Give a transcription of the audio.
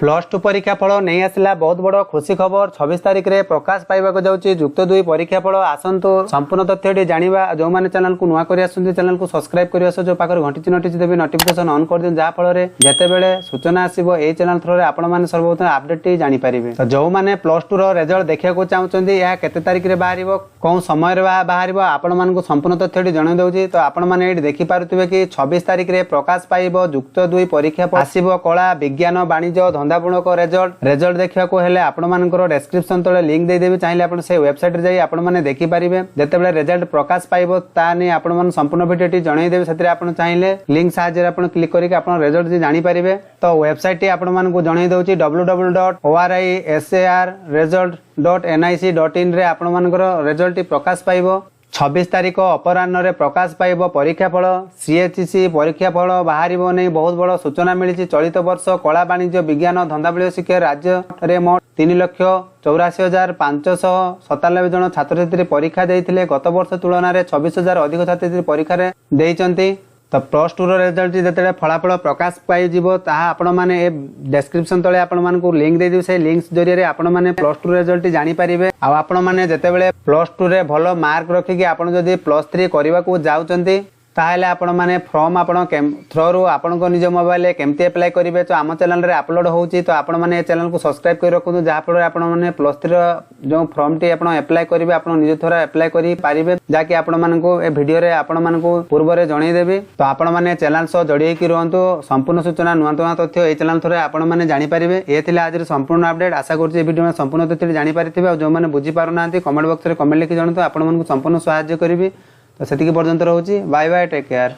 Plus two परीक्षा फल नहीं आसला बहुत बड़ खुशी खबर 26 तारिख में प्रकाश पाइबा जाऊँगी युक्त 2 परीक्षा फल आसतु संपूर्ण तथ्य जाना जो मैंने चैनल को नुआ कर चैनल को सब्सक्राइब कर जो पाखे घंटी चिन्हटी देवी नोटिफिकेशन ऑन कर दिन जहाँफल जितेबले सूचना आसो ये चैनल थ्रो आपने सर्वप्रथम अपडेट जानीपारे। तो जो मैंने प्लस टू रिजल्ट देखा चाहते यह केते तारिख में बाहर कौन समय बाहर आपण संपूर्ण तथ्य जन दूसरी। तो आपने देखिपे कि 26 तारिख में प्रकाश पाइब युक्त 2 परीक्षा आसो कला विज्ञान वाणिज्य धंदामूलक रिजल्ट देखा हेले आपनकर डेस्क्रिप्शन तले लिंक देदेवी चाहिए आप से वेबसाइट रे आपण माने देखि परिबे जेतेबेले रिजल्ट प्रकाश पाइबो ता नै आपण मन संपूर्ण भिडियोटी जणाई देबे सेतरे आपण चाहिए लिंक साहाय्य आपण क्लिक करके आपण रिजल्ट जानि परिबे। तो वेबसाइट टी आपण मन को जणाई दउची www.orisar.result.nic.in रे आपण मनकर रिजल्ट टी प्रकाश पाइबो। 26 तारिख अपराह्न रे प्रकाश पाइब परीक्षा फल सीएचसी परीक्षा फल बाहर नहीं बहुत बड़ सूचना मिली। चलित वर्ष कला वाणिज्य विज्ञान धंदामूलक शिक्षा राज्य में मोट 3,84,597 जन छात्र छात्री परीक्षा देते गत वर्ष तुलन में 26,000 अधिक छात्र परीक्षा देते। तो प्लस टू रिजल्ट जिते फलाफल प्रकाश पाइज आपण मैंने डेस्क्रिप्शन तले आपको लिंक देदेवी से लिंक जरिए आपण मैंने प्लस टू रिजल्ट जानीपारे। आपण मैंने जितेबले प्लस टू रे भल मार्क रखिकी आपण जदि प्लस 3 करने को जाऊँगी ताहले आपण माने फॉर्म आपण थ्रू आपण निज मोबाइल केमती अप्लाई करेंगे। तो आम चैनल रे अपलोड होची तो आपण माने चैनल को सब्सक्राइब कर रखु जहाँ फल आपण माने प्लस 3 जो फॉर्म टी आपण अप्लाई करेंगे आपण निज थोड़ा अप्लाई करि पारिबे जाकि आपण मानको ए वीडियो रे आपण मानको पूर्व रे जणाई देबी। तो आपण माने चैनल सह जड़िए कि रहंतु संपूर्ण सूचना नुआ नुआ तथ्य ए चैनल थ्रू आपण माने जानि पारिबे। ए थिले आज संपूर्ण अपडेट आशा करछि ए वीडियो में संपूर्ण तथ्य जानि पारिथिबे। जो माने बुझी पारु नांती कमेंट बॉक्स रे कमेंट लिखि जणातु आपण मानको संपूर्ण सहायता करिवि। तो सेतिकी पर्यंत रहउची बाय बाय टेक केयर।